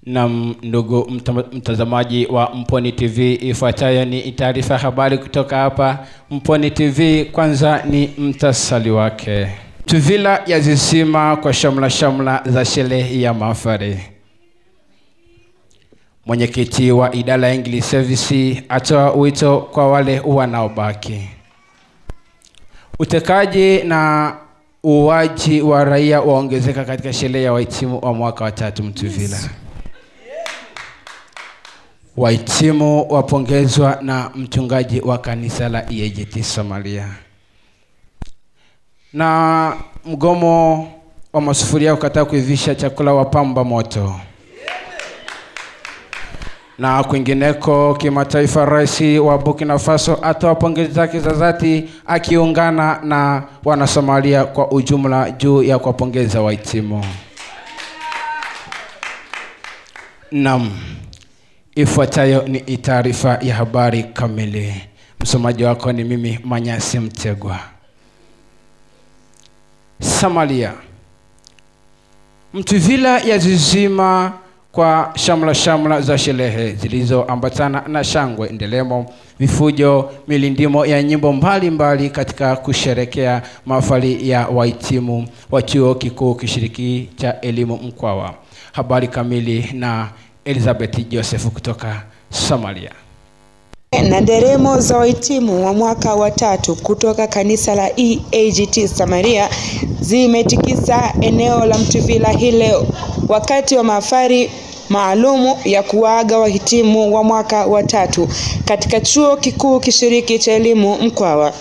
Na ndugu mtazamaji wa Mponi TV, ifuatayo ni taarifa habari kutoka hapa Mponi TV. Kwanza ni mtasali wake. Mtuvila ya zisima kwa shamla za sherehe ya mahafali. Mwenyekiti wa idara ya English Service atoa wito kwa wale wanaobaki. Utekaji na uwaji wa raia waongezeka katika sherehe ya wahitimu wa mwaka wa 3 Mtuvila. Wahitimu wapongezwa na mchungaji wa kanisa la EAGT Samaria. Na mgomo wa masufuria kukataa kuivisha chakula wapamba moto. Na kwingineko kimataifa, rais wa Burkina Faso atoa pongezi zake za dhati akiungana na wana Somalia kwa ujumla juu ya kuwapongeza wahitimu. Naam. Ifuatayo ni taarifa ya habari kamili. Msomaji wako ni mimi Manyasi Mtegwa. Somalia. Mtuvila ya zizima kwa shamla za sherehe zilizoambatana na shangwe, ndelemo, vifujo, milindimo ya nyimbo mbalimbali katika kusherekea mahafali ya wahitimu wa chuo kikuu kishiriki cha elimu Mkwawa. Habari kamili na Elizabeth Joseph kutoka Somalia. Na nderemo za wahitimu wa mwaka wa 3 kutoka kanisa la EAGT Samaria zimetikisa eneo la Mtuvila hii leo wakati wa mahafali maalumu ya kuaga wahitimu wa mwaka wa 3 katika chuo kikuu kishiriki cha elimu Mkwawa.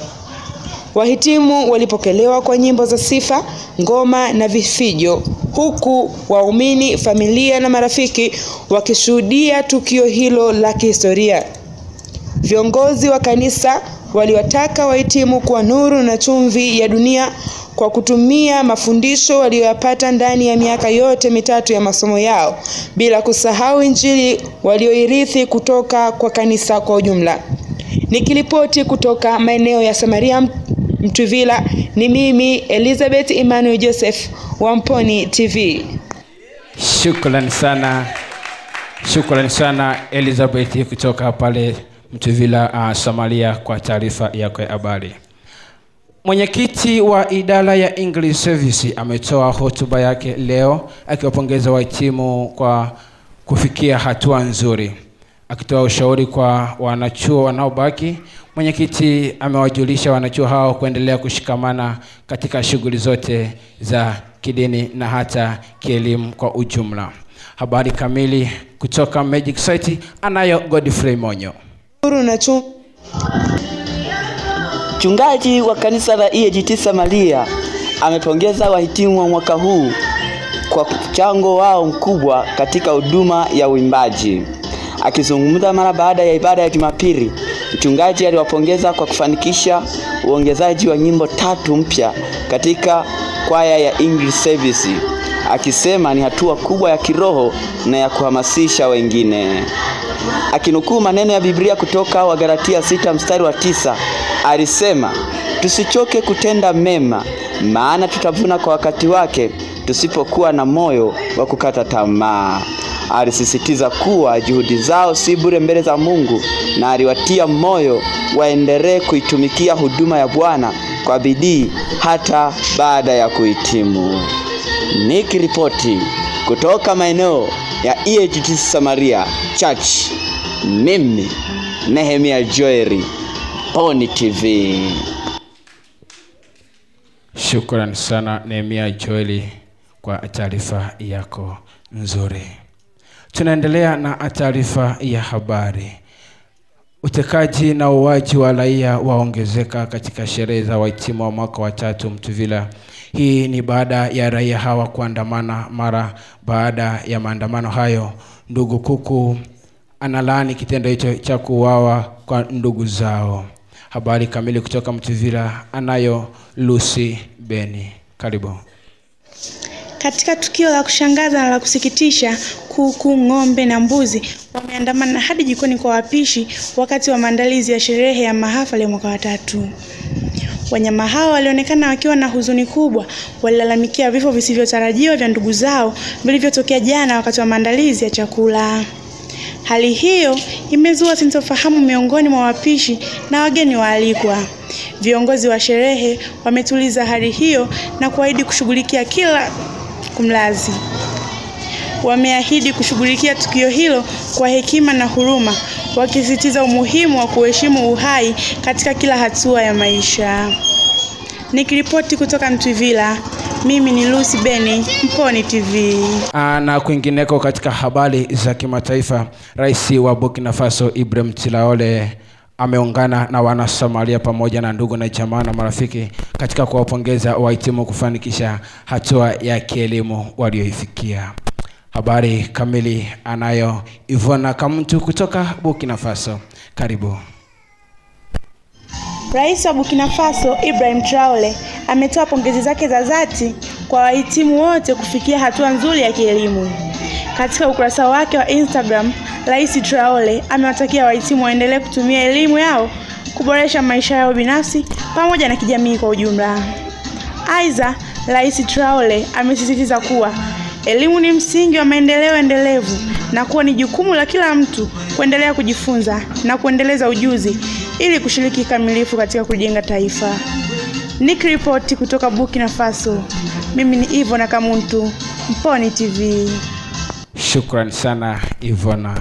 Wahitimu walipokelewa kwa nyimbo za sifa, ngoma na vifijo, huku waumini, familia na marafiki wakishuhudia tukio hilo la kihistoria. Viongozi wa kanisa waliwataka wahitimu kuwa nuru na chumvi ya dunia kwa kutumia mafundisho waliyopata ndani ya miaka yote 3 ya masomo yao, bila kusahau Injili walioirithi kutoka kwa kanisa kwa ujumla. Nikiripoti kutoka maeneo ya Samaria Mtuvila, ni mimi Elizabeth Emmanuel Joseph wa Mponi TV. Shukrani sana Elizabeth kutoka pale Mtuvila Somalia kwa taarifa yako ya habari. Mwenyekiti wa idara ya English Service ametoa hotuba yake leo akiwapongeza wahitimu kwa kufikia hatua nzuri. Akitoa ushauri kwa wanachuo wanaobaki, mwenyekiti amewajulisha wanachuo hao kuendelea kushikamana katika shughuli zote za kidini na hata kielimu kwa ujumla. Habari kamili kutoka Magic Site anayo Godfrey Monyo. Mchungaji wa kanisa la EAGT Samaria amepongeza wahitimu wa mwaka huu kwa mchango wao mkubwa katika huduma ya uimbaji. Akizungumza mara baada ya ibada ya Jumapili, mchungaji aliwapongeza kwa kufanikisha uongezaji wa nyimbo 3 mpya katika kwaya ya English Service, akisema ni hatua kubwa ya kiroho na ya kuhamasisha wengine. Akinukuu maneno ya Biblia kutoka Wagalatia 6:9, alisema, "Tusichoke kutenda mema, maana tutavuna kwa wakati wake tusipokuwa na moyo wa kukata tamaa." Alisisitiza kuwa juhudi zao si bure mbele za Mungu, na aliwatia moyo waendelee kuitumikia huduma ya Bwana kwa bidii hata baada ya kuhitimu. Nikiripoti kutoka maeneo ya EAGT Samaria Church, mimi Nehemia Joeri, Mponi TV. Shukrani sana Nehemia Joeli kwa taarifa yako nzuri. Tunaendelea na taarifa ya habari. Utekaji na uwaji wa raia waongezeka katika sherehe za wahitimu wa mwaka wa 3 Mtuvila. Hii ni baada ya raia hawa kuandamana. Mara baada ya maandamano hayo, ndugu Kuku analaani kitendo hicho cha kuuawa kwa ndugu zao. Habari kamili kutoka Mtuvila anayo Lucy Beni. Karibu. Katika tukio la kushangaza na la kusikitisha, kuku, ng'ombe na mbuzi wameandamana hadi jikoni kwa wapishi wakati wa maandalizi ya sherehe ya mahafali ya mwaka wa 3. Wanyama hao walionekana wakiwa na huzuni kubwa, walilalamikia vifo visivyotarajiwa vya ndugu zao vilivyotokea jana wakati wa maandalizi ya chakula. Hali hiyo imezua sintofahamu miongoni mwa wapishi na wageni waalikwa. Viongozi wa sherehe wametuliza hali hiyo na kuahidi kushughulikia kila kumlazi. Wameahidi kushughulikia tukio hilo kwa hekima na huruma, wakisisitiza umuhimu wa kuheshimu uhai katika kila hatua ya maisha. Nikiripoti kutoka Mtwivila, mimi ni Lucy Beni, Mponi TV. Na kwingineko katika habari za kimataifa, Rais wa Burkina Faso Ibrahim Traoré ameungana na wana Somalia pamoja na ndugu na jamaa na marafiki katika kuwapongeza wahitimu kufanikisha hatua ya kielimu walioifikia. Habari kamili anayo Ivona Kamuntu kutoka Burkina Faso. Karibu. Rais wa Burkina Faso Ibrahim Traoré ametoa pongezi zake za dhati kwa wahitimu wote kufikia hatua nzuri ya kielimu. Katika ukurasa wake wa Instagram, Rais Traoré amewatakia wahitimu waendelee kutumia elimu yao kuboresha maisha yao binafsi pamoja na kijamii kwa ujumla. Aidha, Rais Traoré amesisitiza kuwa elimu ni msingi wa maendeleo endelevu na kuwa ni jukumu la kila mtu kuendelea kujifunza na kuendeleza ujuzi ili kushiriki kikamilifu katika kujenga taifa. Nikiripoti kutoka Burkina Faso, mimi ni Ivona Kamuntu, Mponi TV. Shukran sana Ivona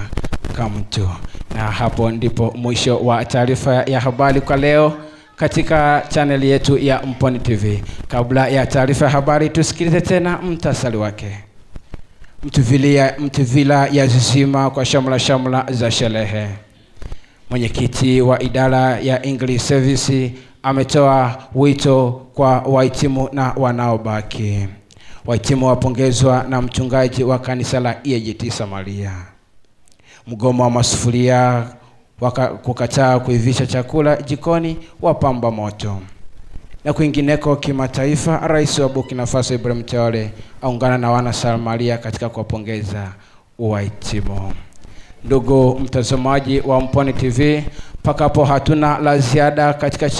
Kamuntu. Na hapo ndipo mwisho wa taarifa ya habari kwa leo katika channel yetu ya Mponi TV. Kabla ya taarifa ya habari, tusikilize tena mtasari wake. Mtwivila ya zizima kwa shamla za sherehe. Mwenyekiti wa idara ya English Service ametoa wito kwa wahitimu na wanaobaki. Wahitimu wapongezwa na mchungaji wa kanisa la EAGT Samaria. Mgomo wa masufuria kukataa kuivisha chakula jikoni wapamba moto. Na kwingineko kimataifa, Rais wa Burkina Faso Ibrahim Traoré aungana na wana Somalia katika kuwapongeza wahitimu. Ndugu mtazamaji wa Mponi TV, pakapo hatuna la ziada katika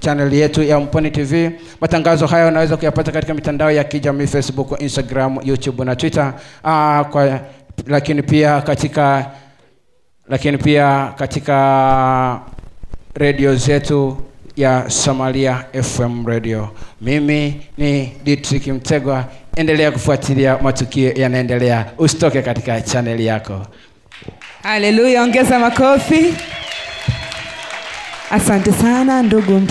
channel yetu ya Mponi TV. Matangazo haya unaweza kuyapata katika mitandao ya kijamii Facebook, Instagram, YouTube na Twitter. Lakini pia katika radio zetu ya Somalia FM Radio. Mimi ni Dietrich Mtegwa. Endelea kufuatilia matukio yanaendelea. Usitoke katika channel yako. Haleluya, ongeza makofi. Asante sana ndugu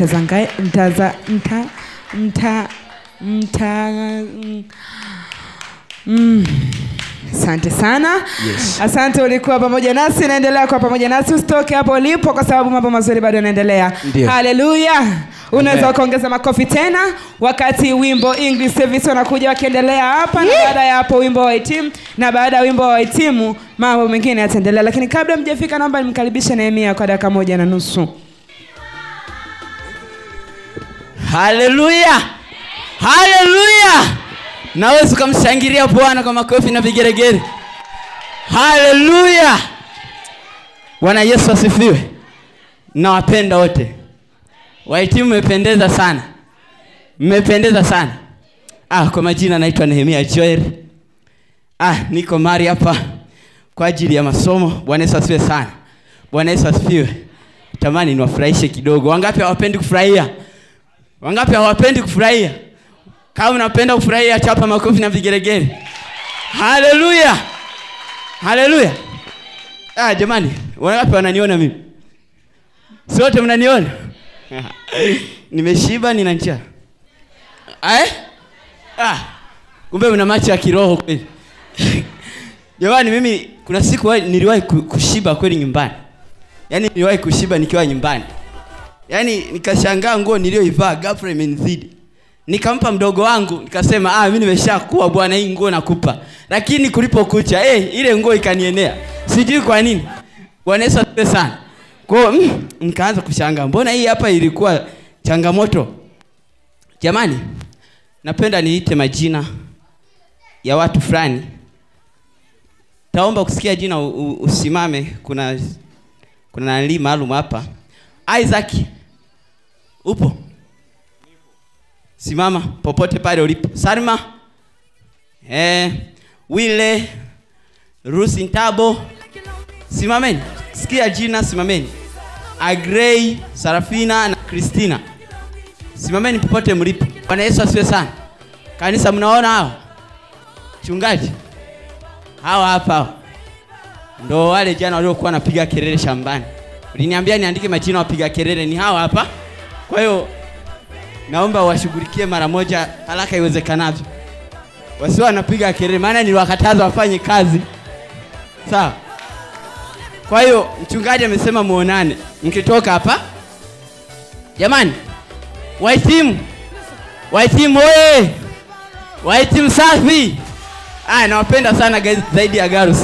asante sana. Yes. Asante ulikuwa pamoja nasi, naendelea kuwa pamoja nasi. Usitoke hapo ulipo kwa sababu mambo mazuri bado yanaendelea. Haleluya. Unaweza kuongeza makofi tena wakati wimbo English Service wanakuja wakiendelea hapa, na baada ya hapo wimbo wa timu, na baada ya wimbo wa timu mambo mengine yataendelea. Lakini kabla mjafika, naomba nimkaribishe Nehemia kwa dakika 1.5. Haleluya. Haleluya. Naweza kumshangilia Bwana kwa makofi na vigeregere. Haleluya. Bwana Yesu asifiwe. Nawapenda wote. Wahitimu mmependeza sana. Mmependeza sana. Kwa majina naitwa Nehemia Joel. Niko mari hapa kwa ajili ya masomo. Bwana Yesu asifiwe sana. Bwana Yesu asifiwe. Tamani niwafurahishe kidogo. Wangapi hawapendi kufurahia? Wangapi hawapendi kufurahia? Kama unapenda kufurahia, chapa makofi na vigeregere. Haleluya. Haleluya. Jamani, wangapi wananiona mimi? Sote mnaniona? Nimeshiba, nina njaa. Kumbe mna macho ya kiroho kweli. Jamani, mimi kuna siku niliwahi kushiba kweli nyumbani. Yaani niliwahi kushiba nikiwa nyumbani. Yaani nikashangaa nguo niliyoivaa ghafla imenizidi. Nikampa mdogo wangu, nikasema mimi nimeshakuwa bwana, hii nguo nakupa. Lakini kulipokucha ile nguo ikanienea. Sijui kwa nini. Bwana Yesu asifiwe sana. Kwa nikaanza kushangaa, mbona hii hapa ilikuwa changamoto? Jamani, napenda niite majina ya watu fulani. Taomba kusikia jina usimame. Kuna nani maalum hapa. Isaac. Upo? Simama popote pale ulipo. Salma. Wile, Rusi Ntabo. Simameni. Sikia jina, simameni. Agrey, Sarafina na Christina. Simameni popote mlipo. Bwana Yesu asifiwe sana. Kanisa mnaona hao? Chungaji. Hawa hapa. Ndio wale jana waliokuwa wanapiga kelele shambani. Uliniambia niandike majina wapiga kelele, ni hawa hapa. Kwa hiyo naomba washughulikie mara moja haraka iwezekanavyo. Wasiwe wanapiga kelele, maana niliwakataza wafanye kazi. Sawa? Kwa hiyo mchungaji amesema muonane mkitoka hapa. Jamani, wahitimu oye! Wahitimu safi! Nawapenda sana guys, zaidi ya Garus.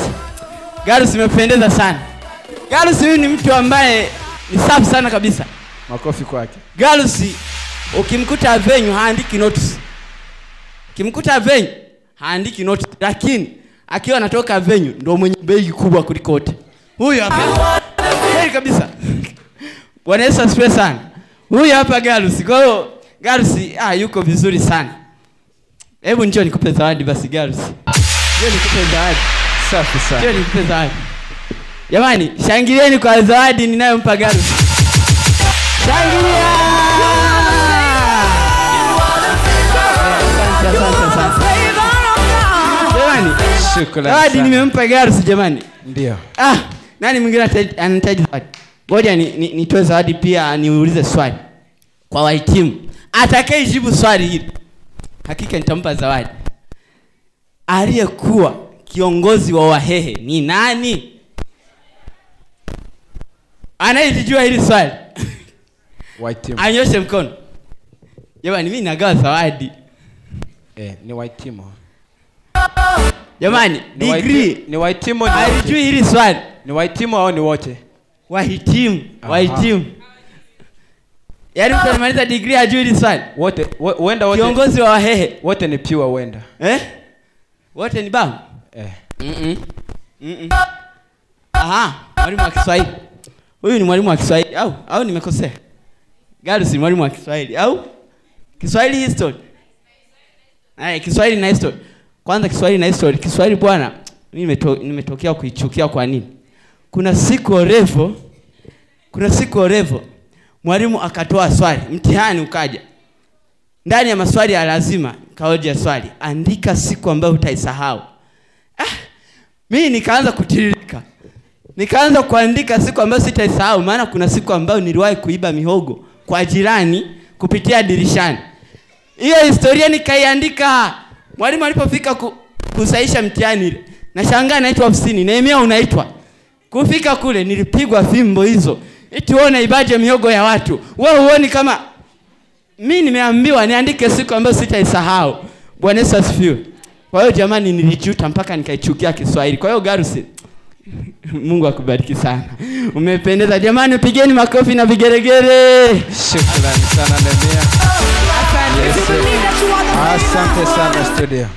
Garus imependeza sana. Garus huyu ni mtu ambaye ni safi sana kabisa. Makofi kwake. Garus ukimkuta venue haandiki notes. Ukimkuta venue haandiki notes, lakini akiwa anatoka venue ndio mwenye begi kubwa kuliko wote. Huyu hapa. Kweli kabisa. Bwana Yesu asifiwe sana. Huyu hapa Garus. Kwa hiyo Garus yuko vizuri sana. Hebu njoo nikupe zawadi basi Garus. Njoo nikupe zawadi. Safi sana. Njoo nikupe zawadi. Jamani, shangilieni kwa zawadi ninayompa Garus. Shangilia! Asante. Jamani, shukrani. Zawadi nimempa Garus jamani. Ndio. Nani mwingine anahitaji zawadi? Ngoja nitoe zawadi pia, niulize swali kwa wahitimu. Atakayejibu swali hili hakika nitampa zawadi. Aliyekuwa kiongozi wa Wahehe ni nani? Anayejua hili swali Wahitimu. anyoshe mkono. Jamani, mimi nagawa zawadi. Ni wahitimu. Jamani, degree. Ni wahitimu. Alijui hili swali. Ni wahitimu au ni wote? Wahitimu. Yaani mtu anamaliza degree hajui hili swali. Wote, wenda wote. Kiongozi wa Wahehe. Wote ni pure wenda. Wote ni bamu? Mwalimu wa Kiswahili. Huyu ni mwalimu wa Kiswahili au nimekosea? Garus ni mwalimu wa Kiswahili au Kiswahili history? Kiswahili na history. Kwanza Kiswahili na history. Kiswahili bwana, mimi nimetokea kuichukia kwa nini? Kuna siku orevo mwalimu akatoa swali, mtihani ukaja. Ndani ya maswali ya lazima kaoja swali, andika siku ambayo utaisahau. Mimi nikaanza kutiririka. Nikaanza kuandika siku ambayo sitaisahau, maana kuna siku ambayo niliwahi kuiba mihogo kwa jirani kupitia dirishani. Hiyo historia nikaiandika. Mwalimu alipofika kusahisha mtihani ile, nashangaa naitwa ofisini, Nehemia unaitwa. Kufika kule nilipigwa fimbo hizo. Eti uone ibaje mihogo ya watu. Wewe uone kama mimi nimeambiwa niandike siku ambayo sitaisahau. Bwana Yesu asifiwe. Kwa hiyo jamani, nilijuta mpaka nikaichukia Kiswahili. Kwa hiyo Garus, Mungu akubariki sana. Umependeza jamani, pigeni makofi na vigeregere. Shukrani sana Nehemia. Asante sana studio.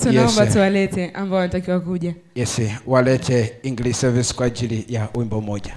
Tunaomba tuwalete ambao wanatakiwa kuja. Walete English service kwa ajili ya wimbo moja.